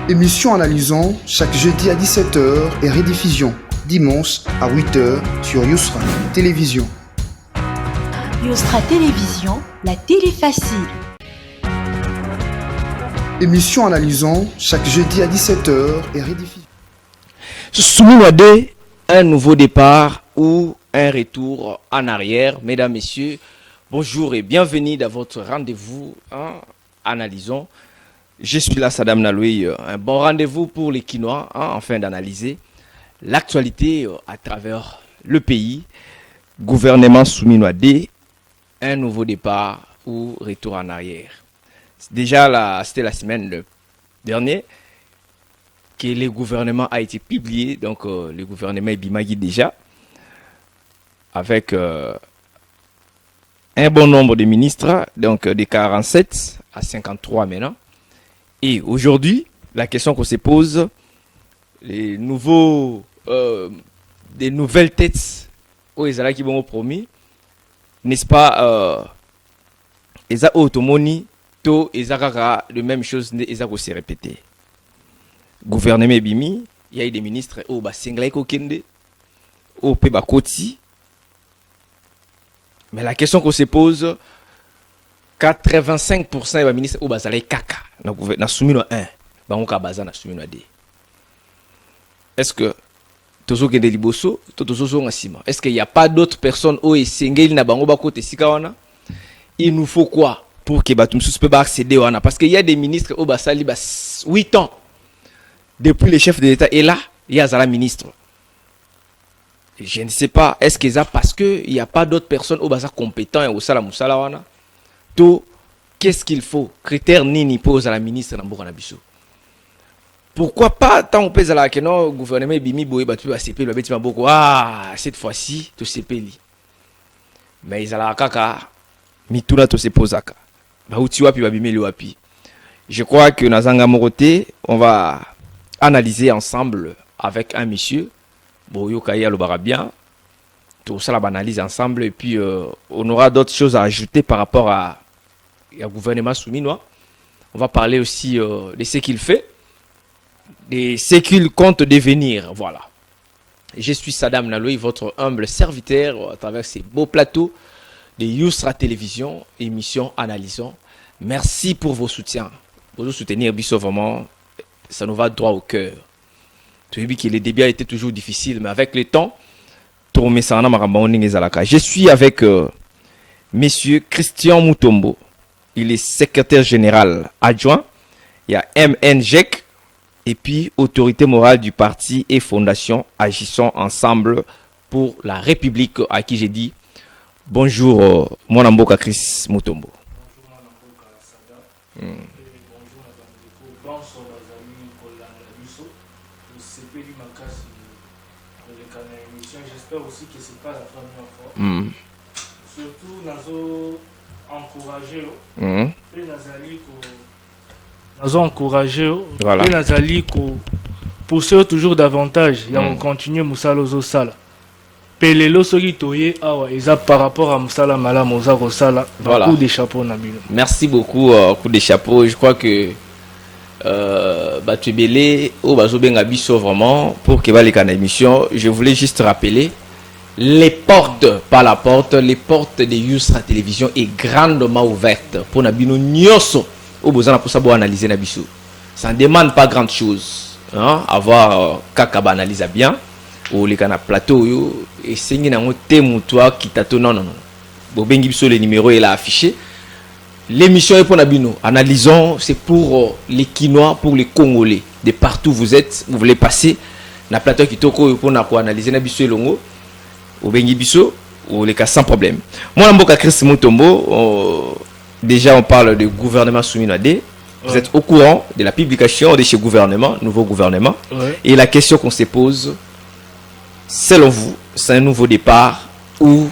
Émission analysant chaque jeudi à 17h et rediffusion dimanche à 8h sur Yousra Télévision. Yousra Télévision, la télé facile. Émission analysant chaque jeudi à 17h et rediffusion. Soumis D, un nouveau départ ou un retour en arrière. Mesdames, Messieurs, bonjour et bienvenue dans votre rendez-vous Analysons. Je suis là, Sadam Naloui, un bon rendez-vous pour les Quinois, afin d'analyser l'actualité à travers le pays. Gouvernement Souminois D, un nouveau départ ou retour en arrière. Déjà, c'était la semaine dernière que le gouvernement a été publié, donc le gouvernement est Bimagi déjà, avec un bon nombre de ministres, donc de 47 à 53 maintenant. Et aujourd'hui, la question qu'on se pose, des nouvelles têtes aux Ezala qui vont promis, n'est-ce pas, Eza Otomoni, To Ezara, de même chose, Eza se répéter. Gouvernement Bimi, il y a eu des ministres au Basinglaï Kokende, au Peba Koti. Mais la question qu'on se pose, 85% des ministres au Bazalay Kaka, na Soumino 1, Bangoka Baza na Soumino 2. Est-ce que Tozo Kende Liboso, Tozo Ngasima, est-ce qu'il n'y a pas d'autres personnes au Sengel na Bango Bakote Sikawana? Il nous faut quoi pour que Batumsus peut accéder à parce qu'il y a des ministres au Basali 8 ans. Depuis le chef de l'État est là, il y a Zala ministre. Je ne sais pas, est-ce que ça parce qu'il n'y a pas d'autres personnes au Bazar compétents et au Sala Moussala wana? Tout, qu'est-ce qu'il faut? Critère nini pose à la ministre Namboura Nabiso. Pourquoi pas tant on pèse à la que non, gouvernement Bimi Boé Batu à CP, le bâtiment beaucoup. Ah, cette fois-ci, tout CP li. Mais ils allaient à Kaka, Mituna to se posaka. Bah, où tu wapi, Babimi le wapi. Je crois que Nazanga Moroté, on va analyser ensemble avec un monsieur, Boyo Kaya le Barabien. Tout ça, la analyse ensemble. Et puis, on aura d'autres choses à ajouter par rapport à gouvernement souminois. On va parler aussi de ce qu'il fait, de ce qu'il compte devenir. Voilà. Je suis Sadam Naloui, votre humble serviteur à travers ces beaux plateaux de Yousra Télévision, émission Analysons. Merci pour vos soutiens. Pour nous soutenir, Bissot, vraiment, ça nous va droit au cœur. Tu as vu que les débuts étaient toujours difficiles, mais avec le temps, je suis avec monsieur Christian Moutombo. Il est secrétaire général adjoint. Il y a MNGEC et puis autorité morale du parti et fondation Agissons ensemble pour la République, à qui j'ai dit bonjour mon amboka Chris Moutombo. J'espère aussi que ce n'est pas la première fois. Surtout, nous avons encouragé. Voilà. Et nous avons pousser toujours davantage. Et on continue Moussalozo Sala. Pelelo Sogi Toye, par rapport à Moussala Mala Mozaro Sala. Voilà. Coup de chapeau, Nabil. Merci beaucoup, coup de chapeau. Je crois que Batubele ou Bazobenga Bisso vraiment pour que les émission. Je voulais juste rappeler les portes, pas la porte, les portes de Yousra Télévision est grandement ouvertes pour Nabino Nyoso au besoin pour savoir analyser Nabiso. Ça ne demande pas grande chose, avoir Kakaba analyse bien ou les canaux plateau et c'est un thème toi qui t'attend non. Bobengi Bisso le numéro est là affiché. L'émission est pour Nabino. Analysons, c'est pour les Quinois, pour les Congolais. De partout où vous êtes, vous voulez passer. Na plateau qui toko pour analyser Nabiso et Longo. Au Bengi Bisso, ou les cas sans problème. Moi, Mboka Chris Moutombo, déjà on parle de gouvernement Souminois D. Vous êtes au courant de la publication de ce gouvernement, nouveau gouvernement. Ouais. Et la question qu'on se pose, selon vous, c'est un nouveau départ ou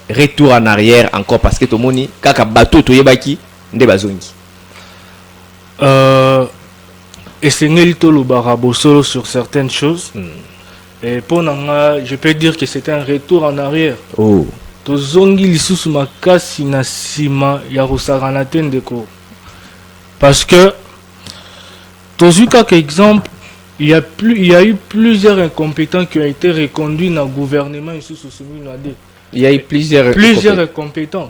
retour en arrière encore parce que tout le monde kaka bateau to yebaki nde bazongi. Et c'est Nelito Lubarabosolo sur certaines choses. Et pour Nanga, je peux dire que c'était un retour en arrière. Oh. Tozongi lisusu makasi na sima ya Rosaranatendeko. Parce que Tozu quelques exemples, il y a eu plusieurs incompétents qui ont été reconduits dans le gouvernement ici sous Il y a eu plusieurs incompétents.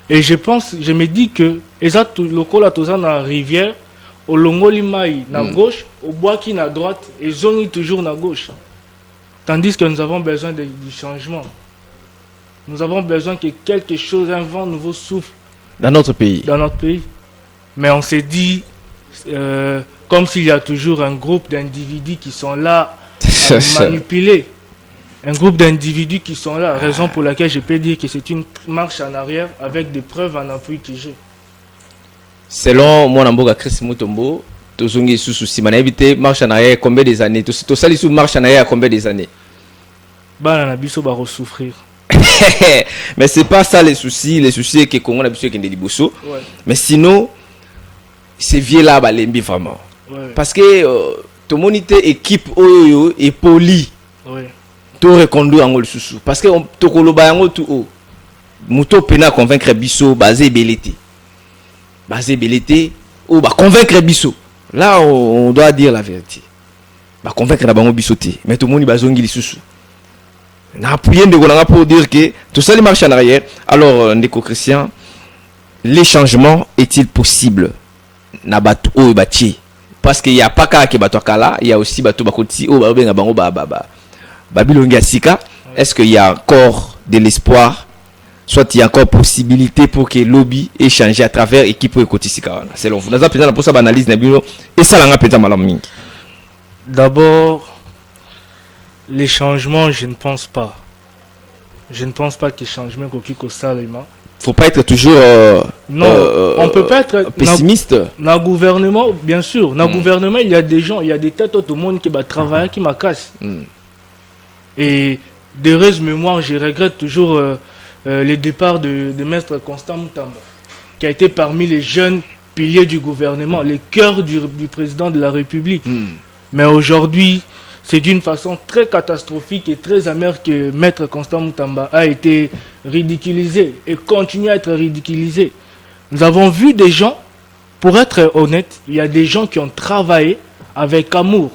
Et je me dis que le col à dans la rivière, au Longoli Maï, à gauche, au Boaki à droite, et Zongi toujours à gauche. Tandis que nous avons besoin du changement. Nous avons besoin que quelque chose, un vent nouveau souffle dans notre pays. Mais on s'est dit, comme s'il y a toujours un groupe d'individus qui sont là à manipuler. Un groupe d'individus qui sont là, raison pour laquelle je peux dire que c'est une marche en arrière avec des preuves en appui que j'ai. Selon moi, Namboga Chris Mutombo, Tozongi sous évité marche en arrière combien des années? Tout ça, sous marche en arrière combien des années? Bah, on a biso va souffrir. Mais c'est pas ça les soucis. Les soucis c'est que Congo a besoin de Liboso. Mais sinon, ces vieux là, bah, l'embi vraiment. Parce que tout le monde était équipe et poli. Tout reconduit en le sous. Parce que tout koloba en tout haut. Mouto pena convaincre biso basé belité. Basé belité ou bah convaincre biso. Là on doit dire la vérité. Bah convaincre na bango bisoté. Mais tout le monde bazongi li sous. Na appuyer de golanga pour dire que tout ça les marche en arrière. Alors Ndeko Christian, les changements est-il possible na batu o bati? Parce qu'il y a pas qu'à que batu kala, il y a aussi batu bakoti o ba benga bango ba Babylonga Sika, est-ce qu'il y a encore de l'espoir, soit il y a encore possibilité pour que le lobby ait changé à travers l'équipe de Sika? Selon vous, nous avons besoin de pour ça analyse et ça l'a peut-être mal. D'abord, les changements, je ne pense pas. Je ne pense pas que les changements au Salima. Faut pas être toujours on peut pas être pessimiste. Dans le gouvernement, bien sûr, dans le gouvernement, il y a des gens, il y a des têtes tout le monde qui va travailler, qui m'a cassé. Et d'heureuse mémoire, je regrette toujours le départ de Maître Constant Moutamba, qui a été parmi les jeunes piliers du gouvernement, le cœur du président de la République. Mais aujourd'hui, c'est d'une façon très catastrophique et très amère que Maître Constant Moutamba a été ridiculisé et continue à être ridiculisé. Nous avons vu des gens, pour être honnête, il y a des gens qui ont travaillé avec amour,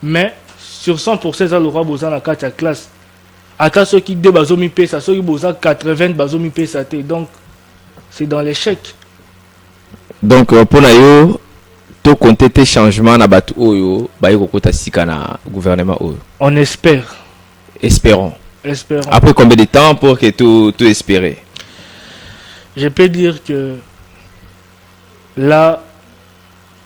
mais sur 100% ça l'aura besoin de la classe. Ata ceux qui deux bazomi pesa, ceux qui besoin 80 bazomi pesa. Donc c'est dans l'échec. Donc pour nayo to compter tes changements na batu oyo ba yoko kota sika na gouvernement oyo. On espère. Espérons. Espérons. Après combien de temps pour que tout espérer? Je peux dire que là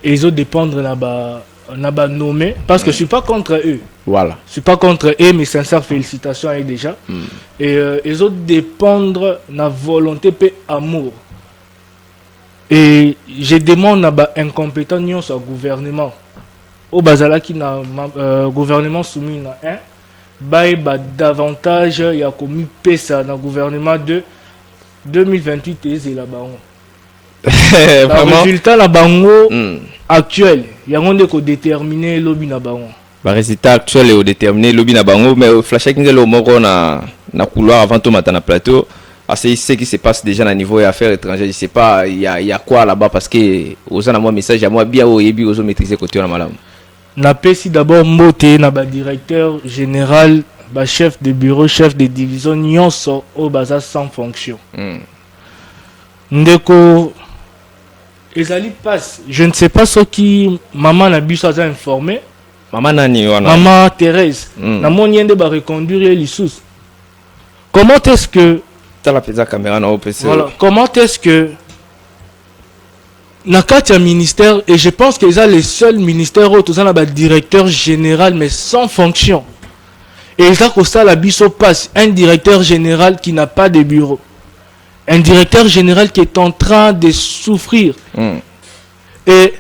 ils ont dépendre na nommé parce que je suis pas contre eux. Voilà. Je suis pas contre eux, mais sincères félicitations à eux déjà. Et ils ont dépendre de la volonté et amour. Et je demande à incompétent sur le gouvernement. Au Bazala qui n'a gouvernement soumis à un, bah davantage il y a commis PESA dans le gouvernement de 2028 et là-bas. Le résultat là-bas actuel, il y a un qui déterminer le lobby là-bas. Le résultat actuel est déterminé le lobby là-bas, mais le flash qui est le moro na couloir avant tout matin na plateau. C'est ce qui se passe déjà à niveau des affaires étrangères. Je ne sais pas, il y a quoi là-bas parce que aux gens un message à moi bien au début aux maîtriser côté de madame. Na pesi d'abord moté na ba directeur général, ba chef de bureau, chef de division nyonso au baza sans fonction. Ndeko ezali passe, je ne sais pas ce qui maman na biso a informé. Maman nani wana? Maman Thérèse. Na mon yende ba reconduire les sous. Comment est-ce que la caméra na OPC. Voilà. Comment est-ce que Nakati a ministère, et je pense qu'ils ont les seuls ministères où tous ont un directeur général mais sans fonction. Et ils ont ça la biso passe un directeur général qui n'a pas de bureau. Un directeur général qui est en train de souffrir. Et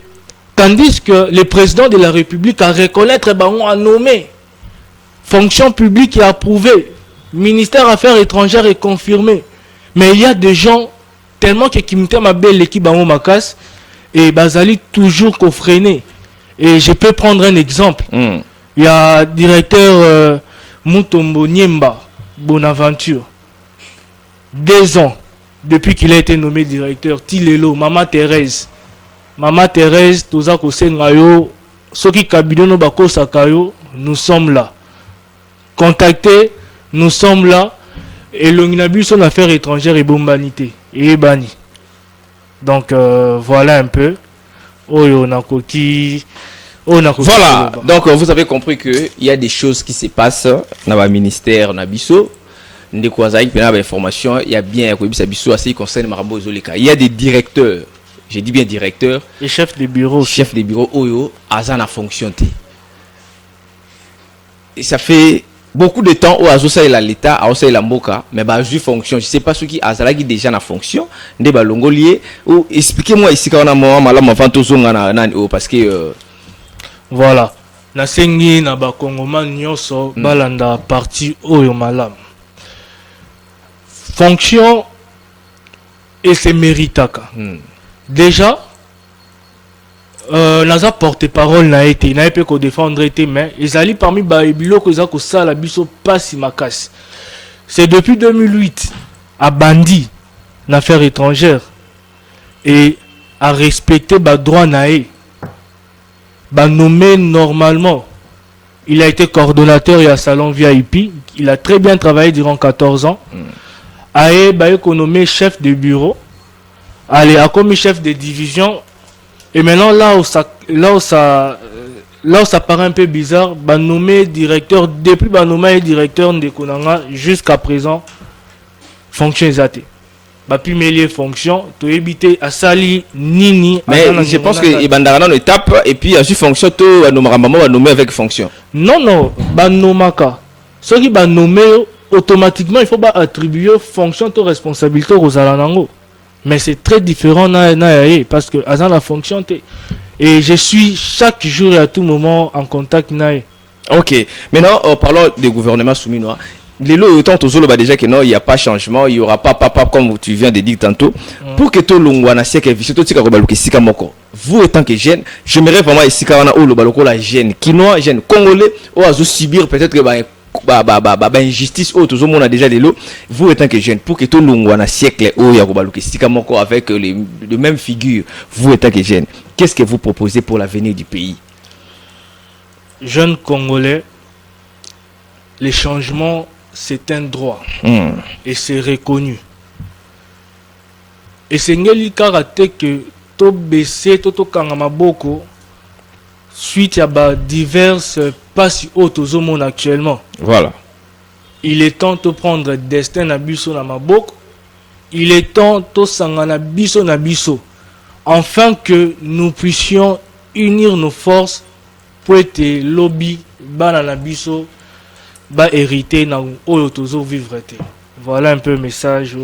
tandis que le président de la République a reconnaître a nommé fonction publique et approuvé. Ministère Affaires étrangères est confirmé. Mais il y a des gens tellement que Kimita ma belle l'équipe en Makas et Bazali toujours confréné. Et je peux prendre un exemple. Il y a directeur Mutombo Niemba Bonaventure. 2 ans depuis qu'il a été nommé directeur. Tilelo, Maman Thérèse. Maman Thérèse, Toza Kosengayo, Soki Kabidono Bako Sakayo, nous sommes là. Contactez, nous sommes là. Et l'Onginabus son affaires étrangères et bombanité. Et bani. Donc voilà un peu. Voilà, donc vous avez compris qu'il y a des choses qui se passent dans le ministère, dans Bisso. Il y a bien il y a des directeurs, je dis bien directeurs, et chefs de bureau. Chef de bureau, Oyo, Azana fonctionne. Et ça fait beaucoup de temps où Azosa est l'État, Azosa est la Mboka, mais bah je fonction. Je sais pas ce qui Azala qui déjà na fonction, ne ba longolier ou expliquez-moi ici quand on a moi malam avant tout zonga na parce que voilà. Na sengi na ba Kongoman nyonso balanda parti Oyo malam. Fonction et c'est méritaka. Déjà naza porte-parole na été na epeko défendre été mais ils allaient parmi ba biloko za ko sala biso pasi makasi. C'est depuis 2008 à Bandi l'affaire étrangère et à respecter ba droit naé ba nommé normalement. Il a été coordonnateur et à salon VIP, il a très bien travaillé durant 14 ans. Aé ba économé chef de bureau, allez a commis chef de division. Et maintenant là où ça paraît un peu bizarre, bah nommé directeur depuis bah nommé directeur de Konanga jusqu'à présent fonction exatée. Bah puis mêler fonction, to éviter à sali nini. Mais je pense que il bandara une étape et puis à fonction to nommé avec fonction. Non bah nomaka. Ce qui bah nommé automatiquement il faut bah attribuer fonction to responsabilité aux alanango. Mais c'est très différent parce que Azan la fonction et je suis chaque jour et à tout moment en contact nae. Ok, maintenant parlons des gouvernements souminois. Les lots autant toujours déjà que non il n'y a pas changement, il y aura pas papa comme tu viens de dire tantôt. Pour que tout l'ongwana siècle visi tout tika kobaluki sika moko. Vous étant que jeune, j'aimerais vraiment ici quand on a le baloko la jeune, quinois jeune congolais ou à subir peut-être que injustice au tout monde a déjà les lots. Vous étant que jeune pour que tout l'ongwana siècle ou ya kobaluki sika moko avec les mêmes figures. Vous étant que jeune, qu'est-ce que vous proposez pour l'avenir du pays? Jeunes Congolais, les changements c'est un droit et c'est reconnu. Et c'est ngeli karaté que to baisser to kangama boko suite à diverses passes autres au monde actuellement. Voilà. Il est temps de prendre destin na biso na maboko. Il est temps de sangana biso na biso. Afin que nous puissions unir nos forces pour être lobby bana na biso ba hériter na oyo tozo vivre. Voilà un peu le message.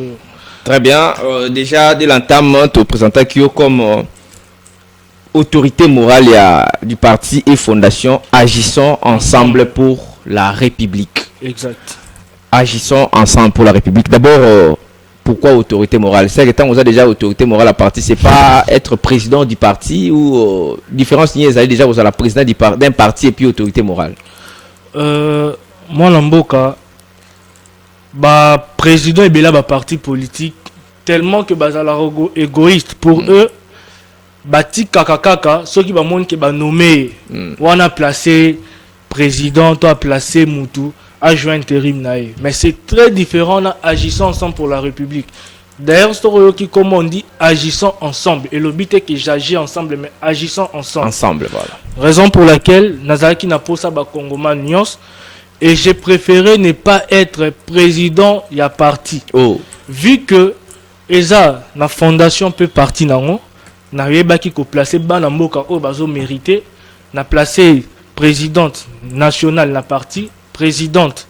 Très bien. Déjà dès l'entame te présenter Kyo comme autorité morale du parti et fondation Agissons ensemble pour la République. Exact. Agissons ensemble pour la République. D'abord, pourquoi autorité morale? C'est que tant vous avez déjà autorité morale à parti, c'est pas être président du parti ou différence liée, vous avez déjà vous avez la président d'un parti et puis autorité morale. Moi Lamboka, bah président et là parti politique tellement que bazala égoïste pour eux. Bati kakakaka ceux qui va monde qui va nommer on a placé président on a placé Moutou adjoint intérim naé mais c'est très différent là agissant ensemble pour la République. D'ailleurs ce qui comme on dit agissant ensemble et le but est que j'agis ensemble mais agissant ensemble voilà raison pour laquelle Nazaki n'a pas ça ba Congoman nyos et j'ai préféré ne pas être président il y a parti vu que eza la fondation peut partir nango na yebaki ko placer bana mboka o bazo mérité na placé présidente nationale la parti présidente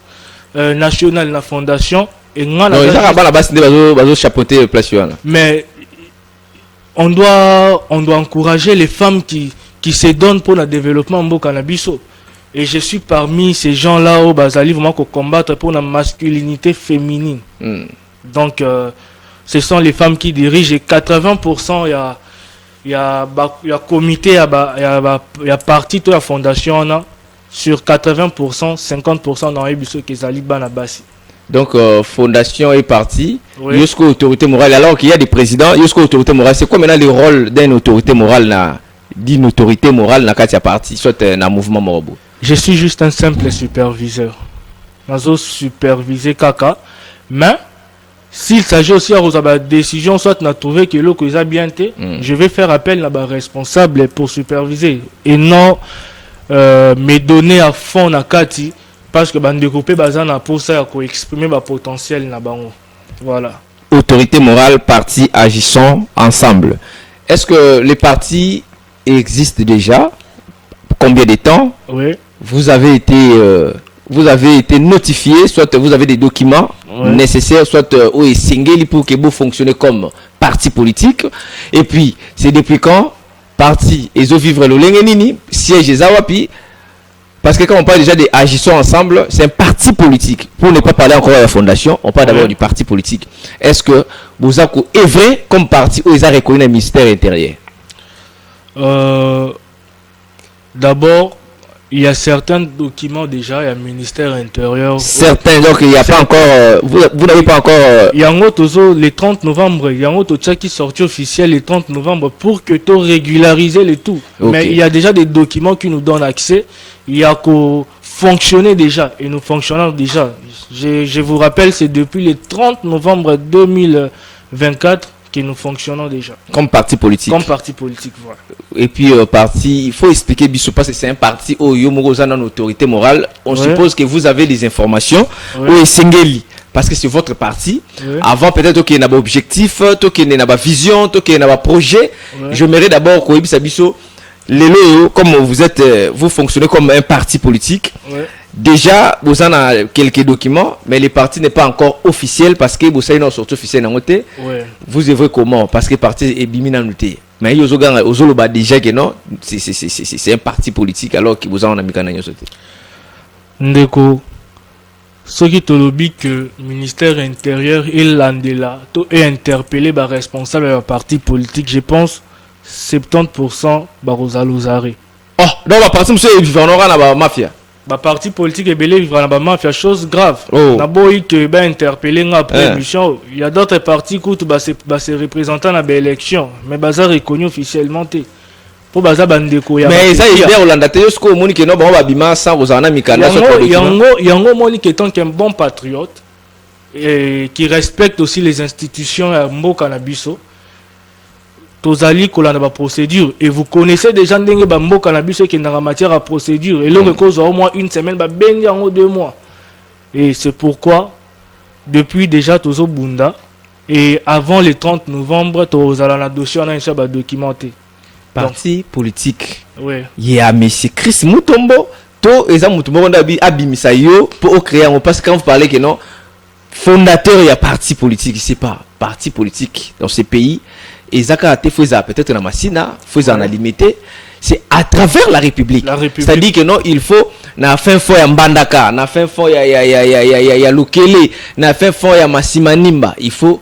nationale la fondation et nga na bazo chapeauter place là. Mais on doit encourager les femmes qui se donnent pour le développement mboka na biso et je suis parmi ces gens là au bazali vraiment ko combattre pour la masculinité féminine. Donc ce sont les femmes qui dirigent et 80% il y a comité, il y a parti de la fondation sur 80%, 50% dans les bisous qui zali bana basi. Donc, fondation et parti, Oui. jusqu'aux autorités morales. Alors qu'il y a des présidents, jusqu'aux autorités morales. C'est quoi maintenant le rôle d'une autorité morale, d'une autorité morale dans le parti, soit dans le mouvement Morobo? Je suis juste un simple superviseur. Nazo superviser Kaka. Mais, s'il s'agit aussi de la décision, soit na trouvé que l'eau que bien été, je vais faire appel à ma responsable pour superviser. Et non me donner à fond na Kati. Parce que découper bazana pour ça pour exprimer ma potentiel na bango. Voilà. Autorité morale, parti, agissons ensemble. Est-ce que les partis existent déjà? Combien de temps? Oui. Vous avez été notifié, soit vous avez des documents nécessaires, soit ou singeli pour que vous fonctionnez comme parti politique. Et puis, c'est depuis quand parti et vivre le lengenini, siège Zawapi. Parce que quand on parle déjà des agissons ensemble, c'est un parti politique. Pour ne pas parler encore de la fondation, on parle d'abord du parti politique. Est-ce que vous avez est vrai comme parti ou ils ont reconnu le ministère intérieur? D'abord, il y a certains documents déjà, il y a le ministère intérieur. Certains, donc il n'y a pas encore, vous n'avez pas encore... Il y a un autre le 30 novembre, il y a un autre qui sorti officiel le 30 novembre pour que tu régulariser le tout. Okay. Mais il y a déjà des documents qui nous donnent accès. Il y a qu'à fonctionner déjà et nous fonctionnons déjà. Je vous rappelle, c'est depuis le 30 novembre 2024 que nous fonctionnons déjà. Comme parti politique. Comme parti politique, voilà. Et puis, parti, il faut expliquer, Bissou, parce que c'est un parti où Yomogoza dans l'autorité morale. On suppose que vous avez des informations. Oui, Sengeli. Parce que c'est votre parti. Avant, peut-être qu'il y a un objectif, qu'il y a une vision, qu'il y a un projet. J'aimerais d'abord que Bissou, comme vous êtes, vous fonctionnez comme un parti politique. Déjà, vous en avez quelques documents, mais le parti n'est pas encore officiel parce que vous savez, non, sorti officiel dans côté. Vous œuvrez comment? Parce que le parti est bimina noté. Mais il y a déjà que non, c'est un parti politique alors que vous en avez mis sauté. Ndeko, ce qui te lobby que le ministère intérieur et l'Andela est interpellé par responsable d'un parti politique, je pense 70% Barosa Lozare. Oh, donc la parti monsieur vivant dans la mafia. Ba parti politique est belé vivant dans la mafia, chose grave. Na boy que ba interpellé après émission, il y a d'autres partis qui se représentants dans l'élection, mais bazar reconnu officiellement té. Pour bazar bandeko ya. Mais ça il est Hollande té jusqu'au monde que non ba bima sans Rosana Mikanda sur il y a un moni qui est un bon patriote et qui respecte aussi les institutions à Mboka na biso. Tozali kolanda ba procédure et vous connaissez déjà ndenge ba mboka na biso qui na matière à procédure et le cause au moins une semaine ba bengi en 2 mois et c'est pourquoi depuis déjà tozo bunda et avant le 30 novembre tozala na dossier on a un documenté parti politique. Ouais. Il y a monsieur Chris Mutombo to eza Mutombo ndabi abimisa yo pour créer parce que quand vous parlez que non fondateur il y a parti politique, c'est pas parti politique dans ces pays. Et Zaka Tefouza peut-être dans Massina, Fouza en a limité, c'est à travers la République. C'est-à-dire que non, il faut na fin fo ya Mbandaka, na fin fo ya Lukele, na fin fo ya Massimanimba, il faut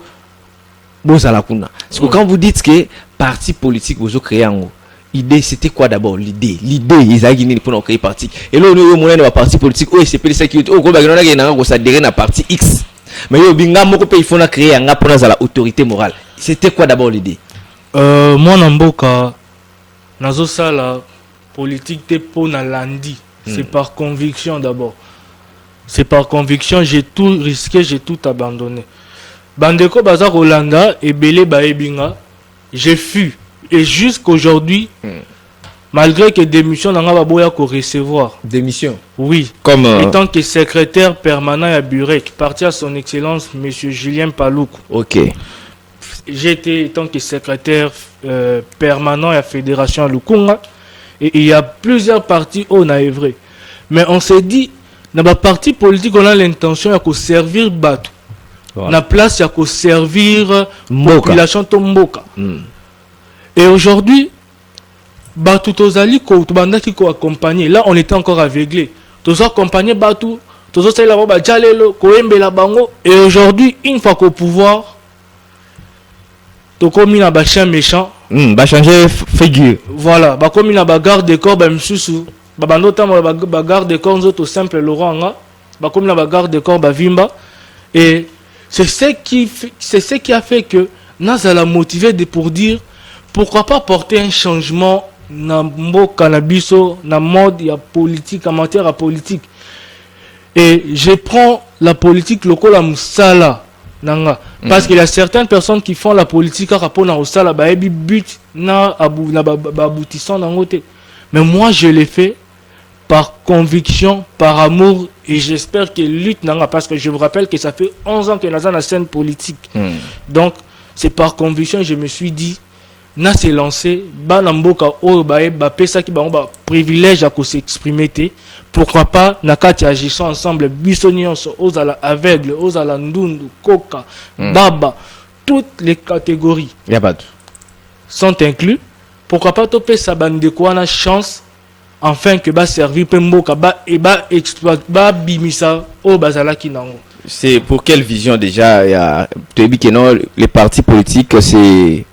bozala kuna. Parce que quand vous dites que parti politique vous créez en idée, c'était quoi d'abord l'idée ils a gagné pour créer parti. Et là on est au moyen de la parti politique, oh c'est ça qui au gros bagana na s'adhérer na parti X. Mais yo binga moko pe il faut na créer un pour la autorité morale. C'était quoi d'abord l'idée? Moi Namboka nazo sala politique te pour na landi. C'est par conviction d'abord. C'est par conviction, j'ai tout risqué, j'ai tout abandonné. Bandeko Bazar Hollanda et Belé Baebinga, j'ai fui et jusqu'aujourd'hui malgré que démission n'a pas boya ko recevoir. Démission. Oui. Comme étant que secrétaire permanent à Burek, parti à son excellence monsieur Julien Palouk. OK. J'ai été étant que secrétaire permanent à la fédération à Lukunga et il y a plusieurs partis on a œuvré. Mais on s'est dit dans la parti politique on a l'intention de servir Batou. Voilà. Na place ya ko servir population Tomboka. Et aujourd'hui Batou Tozali ko tubanda ki ko accompagner. Là on était encore aveuglé. Tozo accompagner Batou, tozo sala ba jalelo ko embela bango et aujourd'hui une fois qu'au pouvoir tokomi na ba chien méchant, ba changer figure. Voilà, ba komi na ba garde de corps ba msusu, ba bandota ba garde de corps nzoto simple Laurent nga, ba komi na ba garde de corps ba vimba Et c'est ce qui a fait que Nazala motivé pour dire pourquoi pas porter un changement dans le cannabis, dans le mode politique, en matière de politique. Et je prends la politique locale à Moussala. Parce qu'il y a certaines personnes qui font la politique à rapport à Moussala, but aboutissant dans côté. Mais moi je l'ai fait par conviction, par amour, et j'espère qu'il lutte, parce que je vous rappelle que ça fait 11 ans qu'il est dans la scène politique. Donc, c'est par conviction que je me suis dit, na s'est lancé, banamboka o ba pesa ki ba privilège à s'exprimer, pourquoi pas nakati agissant ensemble, bisonions aux ala aveugles, aux ala ndundu, coca, baba, toutes les catégories sont inclus. Pourquoi pas topé sa bande quoi na chance enfin que ba servir pemboka ba et ba exploit ba bimisa o bazala kinango. C'est pour quelle vision déjà il y a que non les partis politiques c'est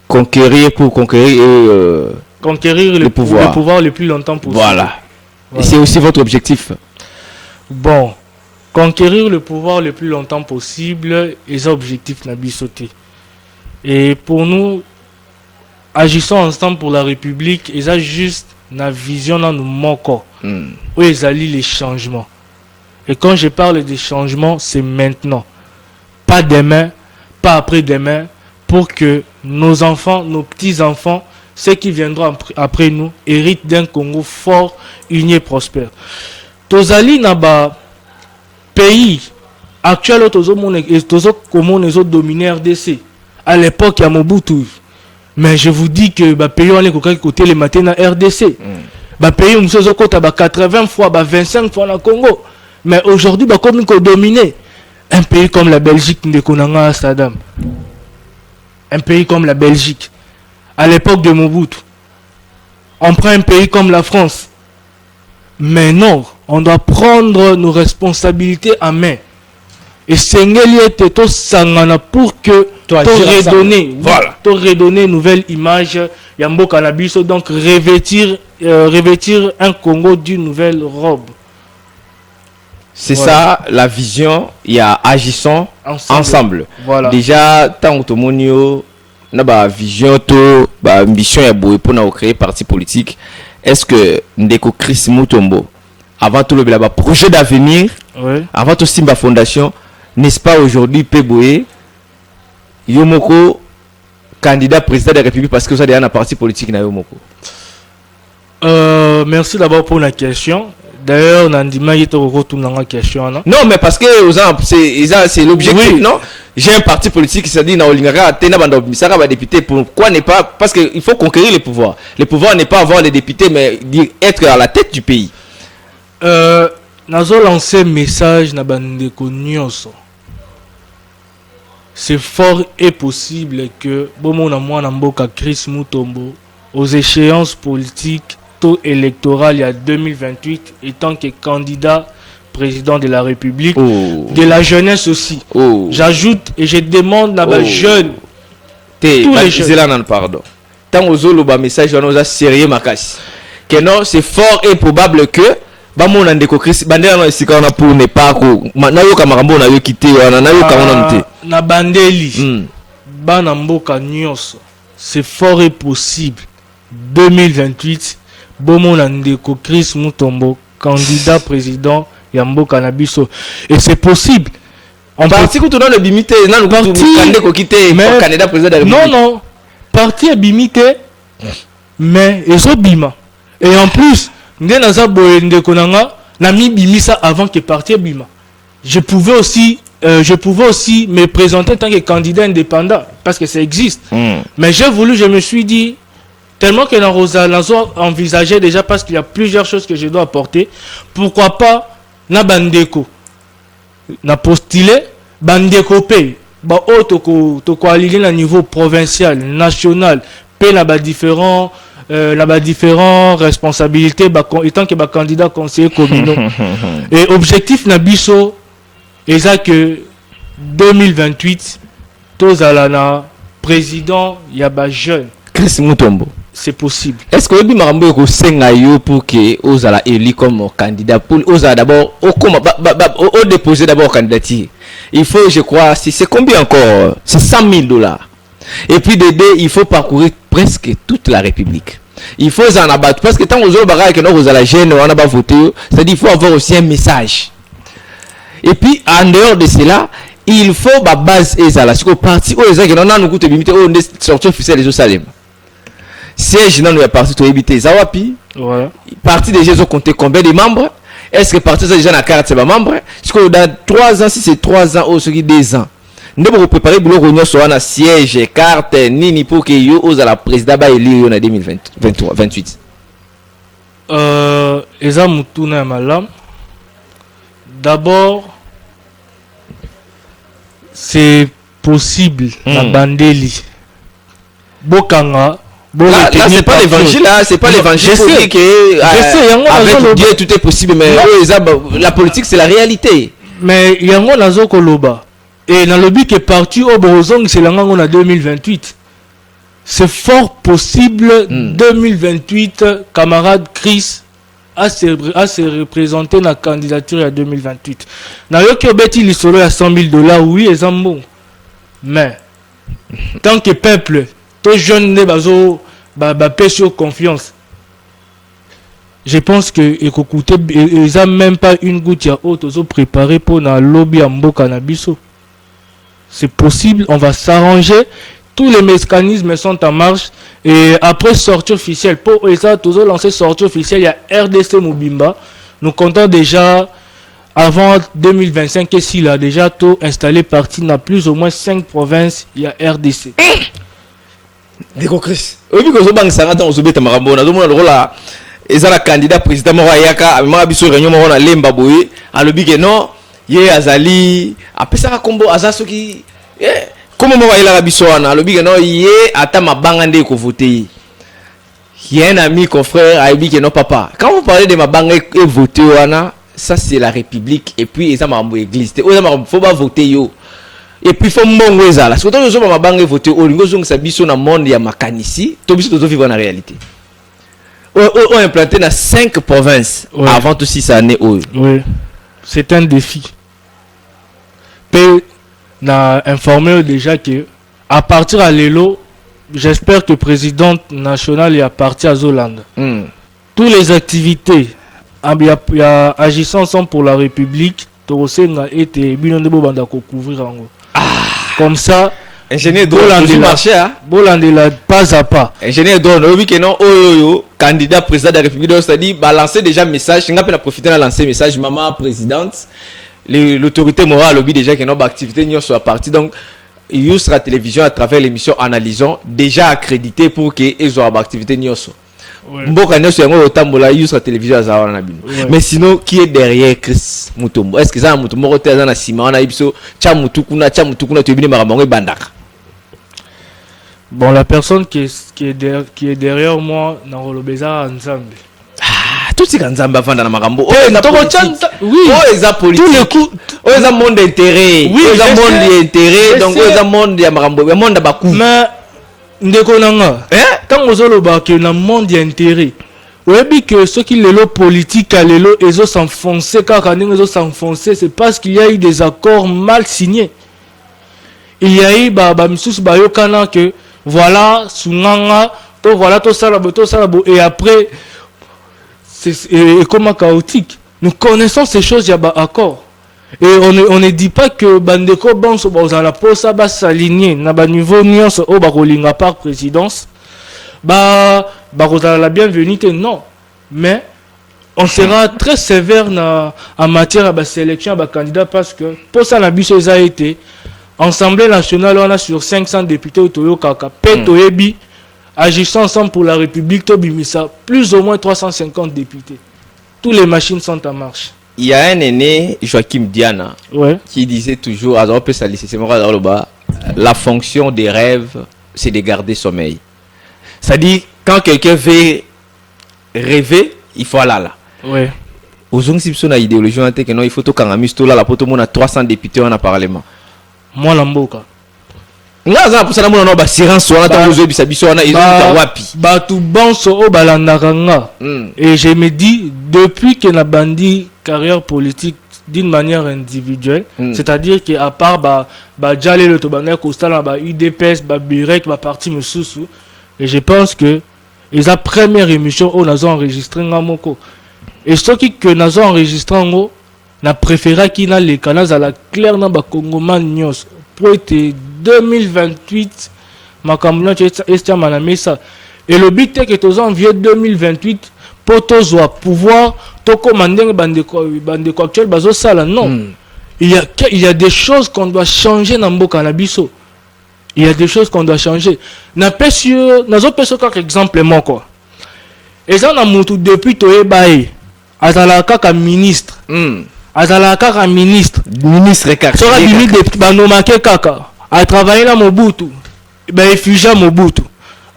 conquérir pour conquérir et conquérir le pouvoir le plus longtemps possible. Voilà. Et c'est aussi votre objectif. Bon, conquérir le pouvoir le plus longtemps possible et ça objectif n'a pas sauté. Et pour nous agissons ensemble pour la République et ça juste la vision dans nous manquons. Où ils allient les changements. Et quand je parle des changements, c'est maintenant. Pas demain, pas après-demain, pour que nos enfants, nos petits-enfants, ceux qui viendront après nous, héritent d'un Congo fort, uni et prospère. Tozali naba pays actuel, tozo comment les autres dominés RDC. À l'époque, il y a Mobutu. Mais je vous dis que le pays on est côté les matins dans RDC. Le pays où nous sommes 80 fois, 25 fois dans le Congo. Mais aujourd'hui, comme nous dominé un pays comme la Belgique, à Saddam. Un pays comme la Belgique, à l'époque de Mobutu. On prend un pays comme la France. Mais non, on doit prendre nos responsabilités en main. Et c'est pour que te redonner une nouvelle image Yambo Cannabis, donc revêtir un Congo d'une nouvelle robe. C'est ça la vision, il y a agissons ensemble. Voilà. Déjà tant que monio na ba vision to ba ambition ya boy pour na créer parti politique. Est-ce que Ndeko Chris Mutombo avant tout le projet d'avenir, avant tout Simba Fondation, n'est-ce pas aujourd'hui Peboé Yomoko candidat président de la République parce que vous avez un parti politique na Yomoko. Merci d'abord pour la question. D'ailleurs, on a dit que question. Non, mais parce que c'est l'objectif, oui. Non? J'ai un parti politique qui s'est dit député. Pourquoi n'est pas? Parce qu'il faut conquérir les pouvoirs. Le pouvoir n'est pas avoir les députés, mais être à la tête du pays. Nous avons lancé un message na bandeko nyonso. C'est fort et possible que Bomona Mwana Mboka Chris Mutombo aux échéances politiques électoral il y a 2028 étant que candidat président de la République, de la jeunesse aussi. J'ajoute et je demande à ma jeune tous les jeunes. Pardon. Tant aux autres message on a sérieux makasi. Que non, c'est fort et probable que mon Ndeko Chris bandela na sika na pour ne pas ko na yo kamarambo na yo kité na yo kamona mté. Na bandeli. Bana mboka nyonso. C'est fort et possible 2028 Bomon Ndeko Chris Mutombo, candidat président Yambo Cannabiso. Et c'est possible. On parti que tu donnes le bimité, non, mais candidat président de la République. Non, parti est bimité, mais ils sont bima. Et en plus, Ndeko Nanga n'a mis bimisa avant que parti bima. Je pouvais aussi me présenter en tant que candidat indépendant, parce que ça existe. Mais je me suis dit, tellement que Nazo envisageait déjà parce qu'il y a plusieurs choses que je dois apporter. Pourquoi pas na bandeko na postulé bandeko paye ba auto to aligner à niveau provincial, national, paye na ba différents responsabilités étant que ba candidat conseiller communaux. Et objectif na biso est ça que 2028 tozala na président ya ba jeune Chris Mutombo. C'est possible. Est-ce que vous avez pour que vous allez élu comme candidat pour d'abord déposer d'abord candidature il faut, je crois, c'est combien encore? C'est 100 000 dollars. Et puis de deux, il faut parcourir presque toute la République. Il faut en abattre. Parce que tant que vous avez la gêne, on a pas voté, c'est-à-dire il faut avoir aussi un message. Et puis, en dehors de cela, il faut la base et ça. Parce que parti, où les gens qui n'ont pas nous limité, on est sorti officiel de Salem. Siège dans le parti, tu as évité Zawapi. Voilà. Parti déjà, ils ont compté combien de membres? Est-ce que parti déjà dans la carte, c'est pas membre? Parce que dans 3 ans, si c'est 3 ans ou ce qui est 2 ans, nous devons préparer pour réunion sur un siège, carte, nini pour que yo ose à la président ba élire en 2028. Eza mutuna malam. D'abord, c'est possible la bandeli. Bokanga. Là, c'est pas l'évangile, là, c'est pas l'évangile. Je sais que avec Dieu tout est possible, mais la politique c'est la réalité. Mais il y a un nazo koloba et dans le but qui est parti au Borozong c'est l'année en 2028. C'est fort possible 2028 camarade Chris a se représenter dans la candidature à 2028. Dans le cas où il solo à 100 000 dollars, oui, c'est bon. Mais tant que peuple, tous jeunes ne bazo sur confiance. Je pense que ils n'ont même pas une goutte à eau préparée pour la lobby en Bokanabiso. C'est possible, on va s'arranger. Tous les mécanismes sont en marche. Et après sortie officielle, pour ça, toujours lancer sortie officielle, il y a RDC Mobimba. Nous comptons déjà, avant 2025, que s'il a déjà tout installé parti dans plus ou moins 5 provinces, il y a RDC. Déco Chris. Oui, parce que banque ça on se bête marambo na domona rola ezala candidat président mo yaka ma biso réunion mo na lemba boye alobi que non ye azali apesa ka kombo azasoki comment mo ila biso na alobi que non ye ata mabanga nde ko voter. Il y a un ami confrère a dit que non papa quand vous parlez de mabanga et voter wana ça c'est la République et puis ça m'a église faut pas voter yo. Et puis il faut mongo ezala parce que quand nous sommes mabanga voter au lingo zong sa biso na monde ya makanisi to biso to vivre na réalité on implanté dans 5 provinces avant tout 6 années. Oui, c'est un défi. Peut n'a informé déjà que à partir à l'élo, j'espère que le président national est parti à Zolande. Toutes les activités agissant ensemble pour la République, Torosenga était bien de bobanda ko couvrir en comme ça. Ingénieur Drone marché Bolandela pas à pas. Ingénieur Drone oui que non candidat président de la République c'est-à-dire balancer déjà message n'a pas profiter de lancer message maman présidente l'autorité morale lobby déjà que non activité n'y soit partie donc il sera télévision à travers l'émission Analysons déjà accrédité pour que ils ont activité n'y soit. Mboka n'y soit otambola il sera télévision à Zawana Nabino. Mais sinon qui est derrière Chris Mutombo? Est-ce que ça Mutombo roté dans la ciment on a ibso chamutukuna tu bini marabango bandaka? Bon, la personne qui est derrière moi, dans le Bézard ensemble. Ah, tout ce qu'on a fait dans la Marambo. Oui, politique. Tous les coups. Oh, ils ont monde d'intérêt. Oui, ils ont monde d'intérêt. Donc, ils ont monde de Marambo. Le monde de Bakou. Mais, Ndekonanga, quand vous avez le monde d'intérêt, vous avez que ceux qui les lots politiques, ils ont s'enfoncé, ils ont s'enfoncé, c'est parce qu'il y a eu des accords mal signés. Il y a eu, que voilà, Sunanga, voilà, tout ça, et après, c'est comment chaotique. Nous connaissons ces choses, il y a un accord. Et on ne dit pas que Bandeko Banso, dans la pose, ça va s'aligner, dans le niveau nuance, au Barolinga par présidence, la bienvenue, non. Mais, on sera très sévère en matière de sélection de candidats parce que, pour ça, la bus a été. Assemblée nationale, on a sur 500 députés au Toyo Kaka. Petoyebi, agissant ensemble pour la République, Tobimisa, plus ou moins 350 députés. Toutes les machines sont en marche. Il y a un aîné, Joachim Diana, qui disait toujours, la fonction des rêves, c'est de garder sommeil. C'est-à-dire, quand quelqu'un veut rêver, il faut aller là. Ouais. Aux gens qui sont dans l'idéologie, il faut tout là, la poto, on a 300 députés en parlement. Moi l'amboka ngaza pour ça na mona ba sirance wana ta ozo bisa biso wana ils ont wapi ba tu bonso o balandaka nga et je me dis depuis que na bandi carrière politique d'une manière individuelle, c'est-à-dire qu'à part Djale le Tobanek, Kostala, UDPS, Birek, parti Moussoussou, et je pense que la première émission où nous avons enregistré Ngamoko. Et ce que nous avons enregistré, na préféré qu'il a les canaux à la claire dans Congoman News pour être 2028 makamuna est manamesa et le but est que tous en vieux 2028 pour tous pouvoir to commander bande actuel bazo sala non il y a des choses qu'on doit changer dans Mboka na biso. Il y a des choses qu'on doit changer. Na pesio nazo peso comme exemple moi quoi. Et ça na mutu depuis toye bae azala kaka ministre. Azala kaka ministre kaka sera limite de banomake kaka a travaillé na Mobutu effugia Mobutu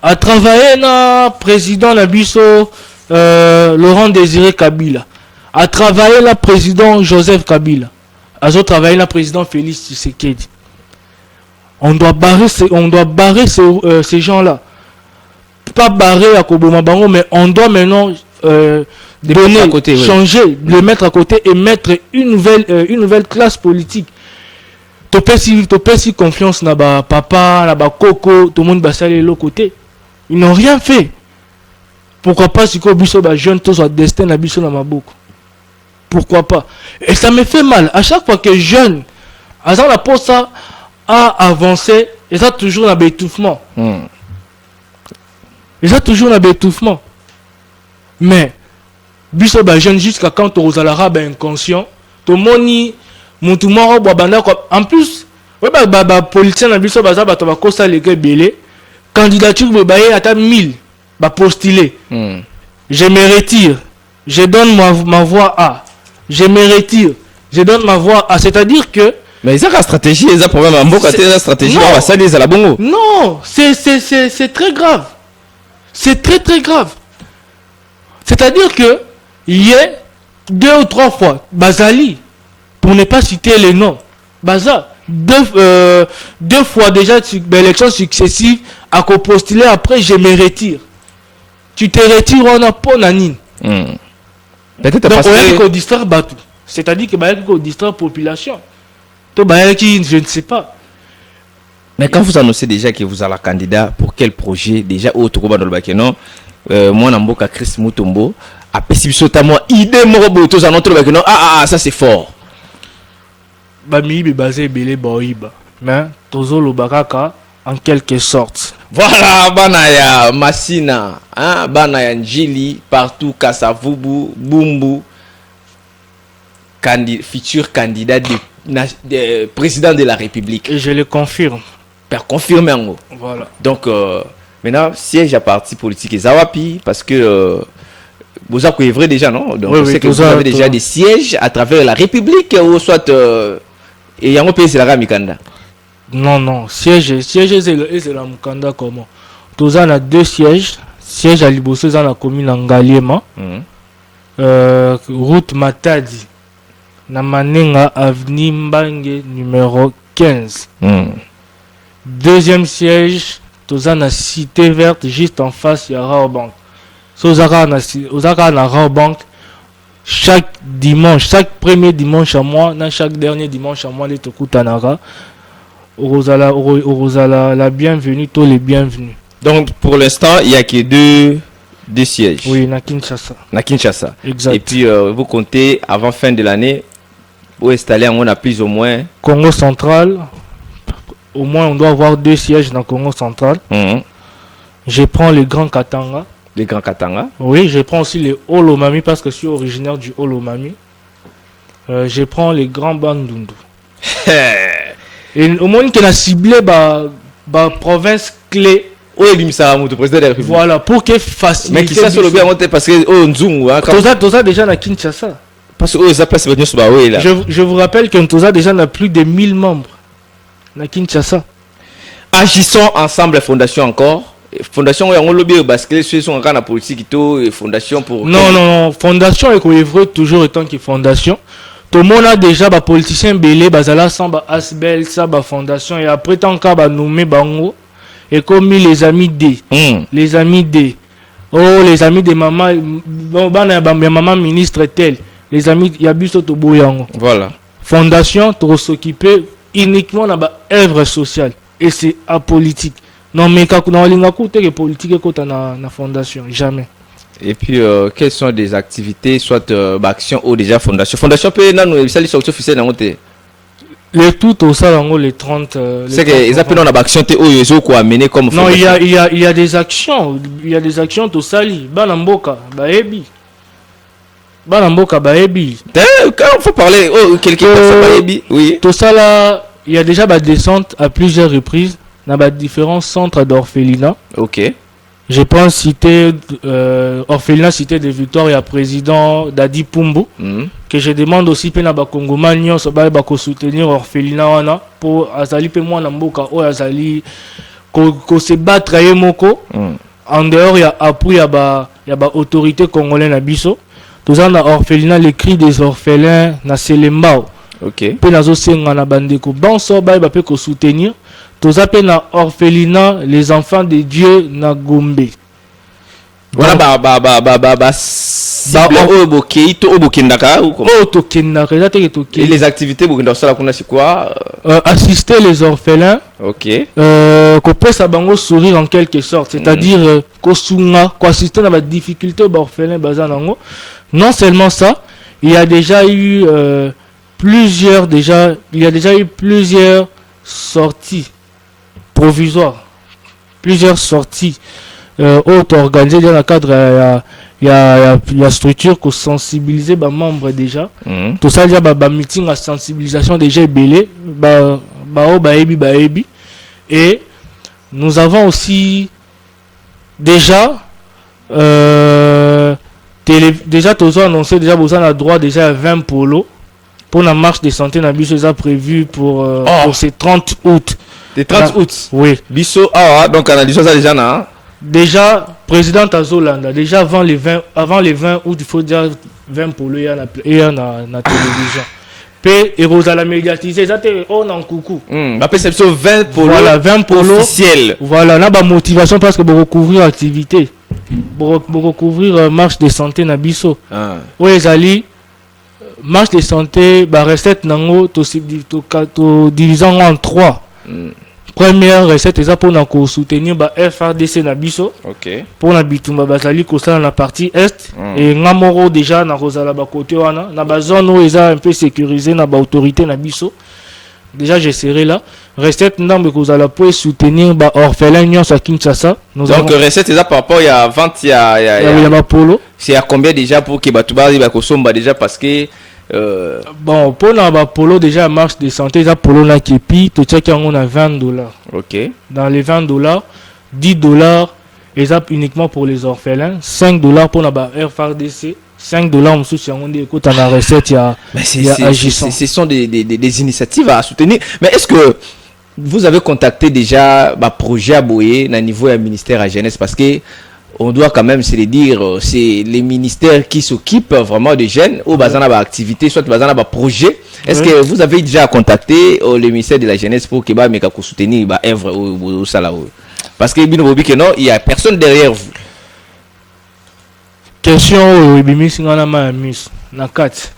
a travaillé na président na biso Laurent Désiré Kabila a travaillé na président Joseph Kabila a travaillé na président Félix Tshisekedi. On doit barrer ces gens-là, pas barrer à Koboma Bango, mais on doit maintenant donner, côté, changer, le mettre à côté et mettre une nouvelle classe politique. Topesi confiance na ba papa, na ba Koko, tout le monde va saler l'autre côté. Ils n'ont rien fait. Pourquoi pas si Kobiso ba jeune tous soit destin na biso na maboko. Pourquoi pas? Et ça me fait mal à chaque fois que jeune, à ça la pose ça a avancé et ça toujours dans l'étouffement. Et ça toujours dans l'étouffement. Mais biso ba jeune jusqu'à quand tu aux arabe inconscient, to moni mutumoro banda en plus ouais ba politicien na biso baza ba to ba kosa les gars belé candidature be baye ata 1000 ba postuler. Je me retire. Je donne ma voix à. Je me retire. Je donne ma voix à, c'est-à-dire que mais ils ont la stratégie, ils ont problème à Mboka, la stratégie, on va salir à la bongo. Non, c'est très grave. C'est très très grave. C'est-à-dire que il y a 2 ou 3 fois Bazali, pour ne pas citer les noms, Baza, 2 fois déjà d'élections successives à postuler après je me retire. Tu te retires on a pas nanine. Peut-être donc parce on a distraire Batou. C'est-à-dire que bah on distraire population. Je ne sais pas. Mais quand vous annoncez déjà que vous allez candidat pour quel projet déjà au Tokoba dans le Bakeno, moi Namboka Chris Mutombo a pessimiste moi idée morobo tous en notre Bakeno ça c'est fort. Ba mi be basé belé boiba. Mais tozo lo bakaka en quelque sorte. Voilà banaya Masina, hein banaya Njili partout Kasavubu, Bumbu futur candidat de président de la République. Et je le confirme. Confirmé en haut. Voilà. Donc, maintenant, siège à parti politique et Zawapi, parce que vous avez vrai déjà, non? Donc, oui, c'est que vous avez déjà des sièges à travers la République, ou soit, et Yango Pays, c'est la Ramikanda. Non, siège, c'est la Mukanda comment? Tous on a 2 sièges. Siège à Liboso, dans la commune Ngaliema. Route Matadi. Namanenga avenue Mbange numéro 15. Deuxième siège, toza na cité verte juste en face ya Raobank. So zaka na Raobank chaque dimanche, chaque premier dimanche à mois, chaque dernier dimanche à mois les tokutanara. Orozala la bienvenue, tous les bienvenus. Donc pour l'instant, il y a que deux sièges. Oui, na Kinshasa. Na Kinshasa. Exact. Et puis vous comptez avant fin de l'année où installer on a plus ou moins Congo central. Au moins on doit avoir 2 sièges dans Congo central. Je prends les Grands Katanga. Les Grands Katanga. Oui, je prends aussi les Olomami parce que je suis originaire du Olomami. Je prends les Grands Bandundu. Et au moins qu'on a ciblé la province clé. président de la République. Voilà, pour que facilite. Mais qui ça sur le bien parce que Nzungu Toza déjà na Kinshasa. Parce que ça place là. Je vous rappelle que Toza déjà n'a plus de 1000 membres na Kinshasa. Agissons ensemble la fondation encore. Fondation on lobby parce que ceux sont en politique et fondation pour Non, fondation est couvre toujours étant que fondation. Tout le monde a déjà ba politicien belé bazala sans ba asbel ça ba fondation et après tant qu'à ba nommer bango et comme les amis D. Les amis D. Oh les amis de maman bon maman ministre tel. les amis, il y a biso to boyango. Voilà. Fondation, to s'occuper uniquement dans ba œuvre sociale. Et c'est apolitique. Non, mais quand on a les politique, na fondation, jamais. Et puis, quelles sont des activités, soit action ou déjà fondation? Fondation peut nous ça les sorties officielles dans côté. Les tout au salon les 30. C'est que ils appellent dans l'action te ils quoi amener comme non, fondation. il y a des actions, au sali, banamboka, baebi. Banamboka baebi. Quand il faut parler quelqu'un baebi, oui. Tout ça là, il y a déjà des descentes à plusieurs reprises dans différents centres d'orphelinat. OK. Je pense citer orphelinat cité de Victoire et à président Dadi Pumbu que je demande aussi pe na ba Congomanion so ba soutenir orphelinat wana pour azali pe mwana mboka o azali ko se battre ye moko en dehors ya appui ya ba autorité congolaise na biso tous na orphelinat les cris des orphelins na Selembao. OK. Pe nazo senga na bandeko bon so ba pe ko soutenir. Tous appels na orphelinat les enfants de Dieu na Gombe. Voilà et les activités c'est quoi? Assister les orphelins. OK. Qu'on puisse bango sourire en quelque sorte, c'est-à-dire qu'on assister à la difficulté aux orphelins bazanango. Non seulement ça, il y a déjà eu plusieurs sorties provisoires, plusieurs sorties organisées dans le cadre il y a la structure qui sensibiliser les membres déjà. Tout ça il y a meeting à sensibilisation déjà belé baebi et nous avons aussi déjà déjà tous annoncé déjà besoin a droit déjà à 20 polos pour la marche de santé na biso déjà prévu pour ce 30 août. Le 30 août. Oui. Biso donc on a dit ça déjà là. Déjà président Azolanda déjà avant les 20 août il faut déjà 20 pour lui na télévision. P et Rosala médiatiser ça on en coucou. Ma perception 20 pour voilà 20 pour officiel. Voilà là ba motivation parce que pour recouvrir activité pour recouvrir marche de santé na biso. Oui ezali marche de santé ba recette nango to divisant en 3. Première recette est pour soutenir ba FRDC na biso. OK. Pour na bitumba bazali ko ça la partie est et ngamoro déjà na Rosala ba côté wana na ba zone où eza un peu sécurisé na ba autorité na biso. Déjà je serai là. Recette ndambe ko zala pour soutenir ba orphelin nyonso à Kinshasa. Donc recette est par rapport il y a vente il y a ba polo. C'est à combien déjà pour que batuba ba ko somba déjà parce que bon pour na ba polo déjà marche de santé ça polo na kepi to check on a $20. OK. Dans les $20, $10 exact uniquement pour les orphelins, $5 pour la ba FRDC, $5 monsieur si on dit écoute la recette il y a ce sont des initiatives à soutenir. Mais est-ce que vous avez contacté déjà ba projet à Boye na niveau du ministère à jeunesse parce que on doit quand même se le dire, c'est les ministères qui s'occupent vraiment des jeunes ou bazana ba activité soit bazana ba projet. Est-ce que vous avez déjà contacté le ministère de la jeunesse pour que ba meka ko soutenir ba œuvre ou sala parce que bino bobi que non, il y a personne derrière vous. Question ibimi singana ma miss na 4.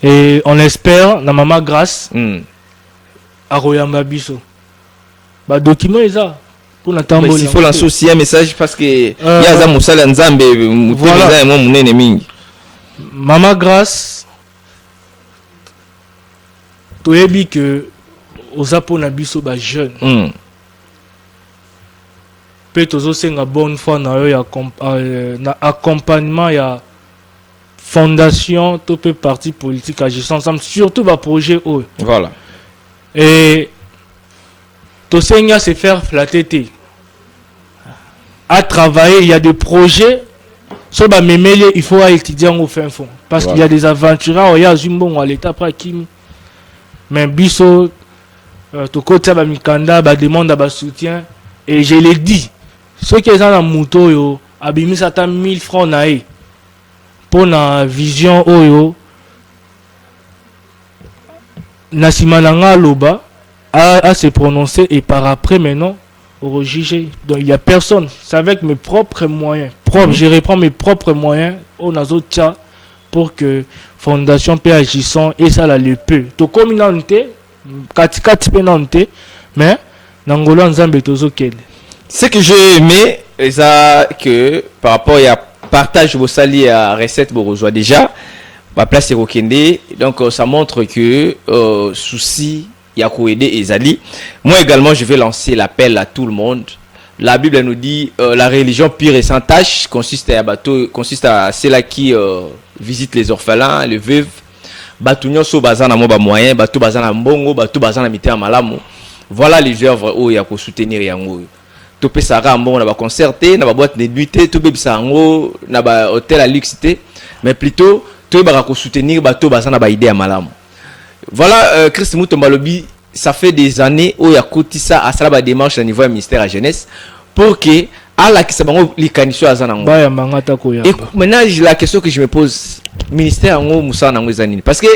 Et on espère na mama grâce à Royamba biso. Ba document eza pour mais il faut lancer aussi un message parce que il y a za musala nzambe muteza et moi munene mingi. Mama grâce toyebi que ozapo na biso ba jeune. Peut tozo senga bonne foi na yo ya na accompagnement ya fondation to peu parti politique agissant ensemble surtout ba projet eux. Voilà. Et Tosenga se faire flatter. À travailler, il y a des projets. Sur ba memele, il faut étudier au fin fond. Parce qu'il y a des aventuriers, il y a Zumbon à l'état prakim. Mais biso, tokota ba mikanda, ba demande ba soutien. Et je l'ai dit, ceux qui sont en moto, yo, abimi satan 1000 francs nae. Pour la vision, oyo, Nasimananga Loba. À se prononcer et par après maintenant au juger. Donc il n'y a personne. C'est avec mes propres moyens. Je reprends mes propres moyens. On a pour que fondation pe agissant et ça la le peu to communauté katikati pe nante mais nangolo nzambe tozo kele. Ce que j'ai aimé c'est que par rapport à partage vos sali à recette borozwa déjà ma place est Rokende, donc ça montre que souci y a quoi aider Ezali. Moi également je vais lancer l'appel à tout le monde. La Bible nous dit la religion pure et sans tâche consiste à celle qui visite les orphelins, les veuves. Batu nyonso bazana mo ba moyen, batu bazana mbongo, batu bazana mitea malamu. Voilà les œuvres où il y a pour soutenir yango. To pesara mbongo na ba concerté, na ba boîte de nuit, to bebisa yango na ba hôtel à luxité, mais plutôt to ba ko soutenir batu bazana ba idée à malamu. Voilà Christ Mutomba lobi. Ça fait des années où il y a côté ça à ça la démarche au niveau du ministère de la jeunesse pour que à la qui s'abango les candidatures à zanango. Et maintenant la question que je me pose ministère en Moussa nango zanini parce que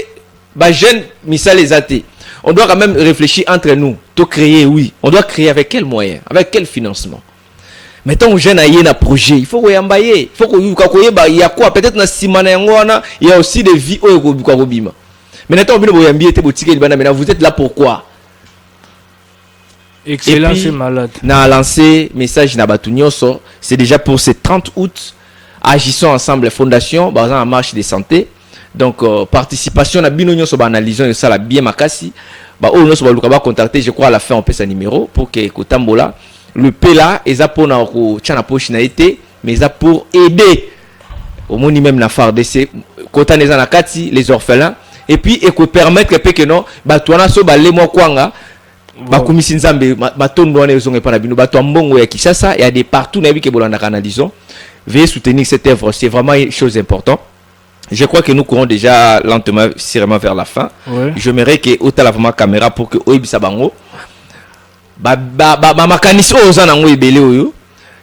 bah jeune misal les athées on doit quand même réfléchir entre nous to créer oui on doit créer avec quel moyen avec quel financement. Mettons aux jeunes aïe na projet il faut qu'on yambaye il faut qu'on bah il y a quoi peut-être na simana yango wana il y a aussi des vies au ko bima. Mais vous êtes là pourquoi? Excellent, c'est malade. Na lancé message na Batunyoso, c'est déjà pour ce 30 août. Agissons ensemble, fondation, basant en marche de santé. Donc participation na bino nyonso ba analysons ça la bien makasi. Ba o nyonso ba luka contacter, je crois à la fin on peut sa numéro pour que kotambola le pela eza pour na ko tchana poche na été, mais eza pour aider au moni même na FARDC kota neza na kati les orphelins. Et puis et que permettre que non batwana so balé mo kwanga bakumisi nzambe batondo wana ezonga pa na bino bato mbongo ya Kinshasa il y a des partout na biki bolanda canalisons veuillez soutenir cette œuvre c'est vraiment une chose importante. Je crois que nous courons déjà lentement sûrement vers la fin. J'aimerais que otala vraiment caméra pour que oyebisa bango ba makanisi ozana ngo ebele oyo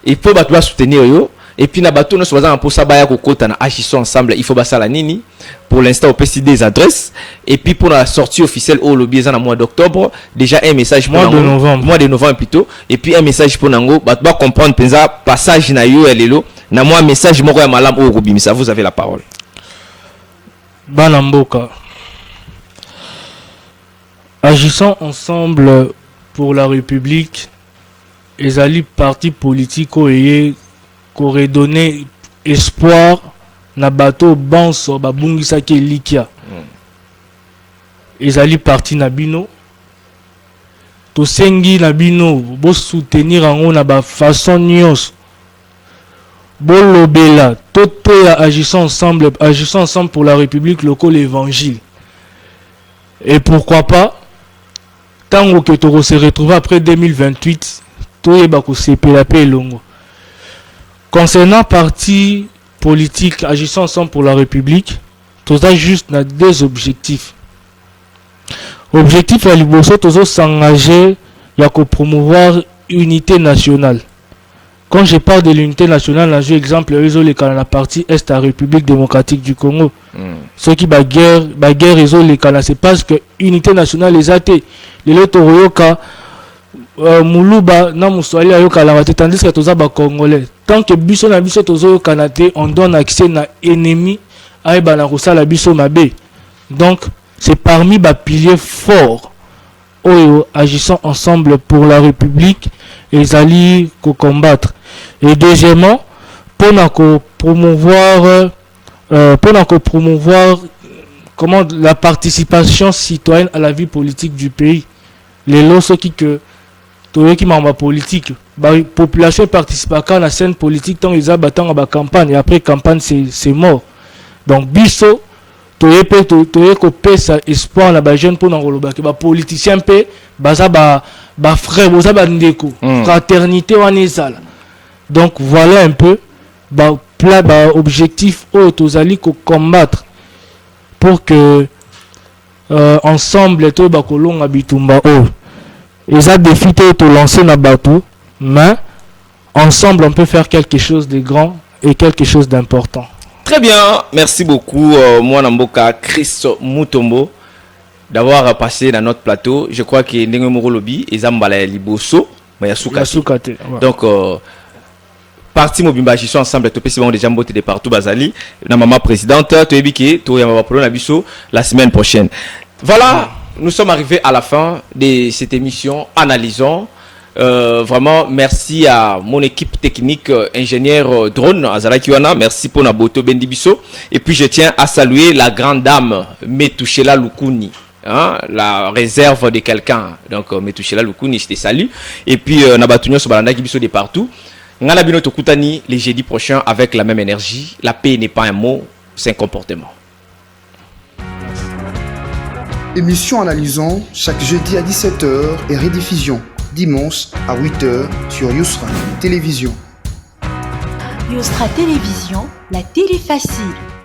il faut batwa soutenir yo. Et puis na bateau nous sommes pour ça baya kokota na agissons ensemble il faut basa la nini pour l'instant au PC des adresses et puis pour la sortie officielle au lobby en mois d'octobre déjà un message pour mois de novembre plutôt et puis un message pour nango ba comprendre penza passage na yo elelo na moi message moko ya malam au robimisa vous avez la parole. Banamboka agissons ensemble pour la République ezali parti politique oyé qu'aurait donné espoir na bateau banso babungisa ke likia ezali parti na bino to sengi na bino bo soutenir ango na ba façon nyos bo lobela toto ya agissons ensemble pour la République loko l'évangile et pourquoi pas tango que to se retrouver après 2028 to yeba ko sepela pe longo. Concernant parti politique agissant ensemble pour la République, tout a juste deux objectifs. Objectif à l'Iboso, tous s'engager à promouvoir l'unité nationale. Quand je parle de l'unité nationale, j'ai exemple la partie est la République démocratique du Congo. Ceux qui baguerre c'est parce que l'unité nationale est athée. Les autres Moulouba na muswali ayoka la tandis que toza ba congolais tant que biso na biso tozo kanate on donne accès na ennemi ayeba na kosala biso mabe donc c'est parmi ba piliers forts oyo agissant ensemble pour la République et alliés ko combattre et deuxièmement pour promouvoir comment la participation citoyenne à la vie politique du pays les lots qui que qui m'a politique la population participe à la scène politique tant ils abattent à la campagne et après campagne c'est mort donc biso toye ko pesa espoir na ba jeune pour ngoloba que ba politicien pe baza ba frère boza ba ndeko fraternité wanezala donc voilà un peu ba objectif au tozali ko combattre pour que ensemble to ba kolonga bitumba o ils ont défi de lancer na bateau, mais ensemble on peut faire quelque chose de grand et quelque chose d'important. Très bien, merci beaucoup moi Namboka Chris Mutombo d'avoir passé dans notre plateau. Je crois que Ndenge Moro Lobby et Zambala Liboso, mais Yasukate. Donc parti mobimba sont ensemble to pesi déjà mbote de partout bazali na maman présidente to ebiki to ya ba na biso la semaine prochaine. Voilà, nous sommes arrivés à la fin de cette émission. Analysons. Vraiment, merci à mon équipe technique, ingénieur drone, Azala Kiwana. Merci pour Naboto Bendibiso. Et puis, je tiens à saluer la grande dame, Metouchela Lukuni. Hein, la réserve de quelqu'un. Donc, Metouchela Lukuni, je te salue. Et puis, Nabatunyo Sobalanda Kibiso de partout. Ngalabino Tokutani, les jeudis prochains, avec la même énergie. La paix n'est pas un mot, c'est un comportement. Émission Analysons chaque jeudi à 17h et rediffusion dimanche à 8h sur Yousra Télévision. Yousra Télévision, la télé facile.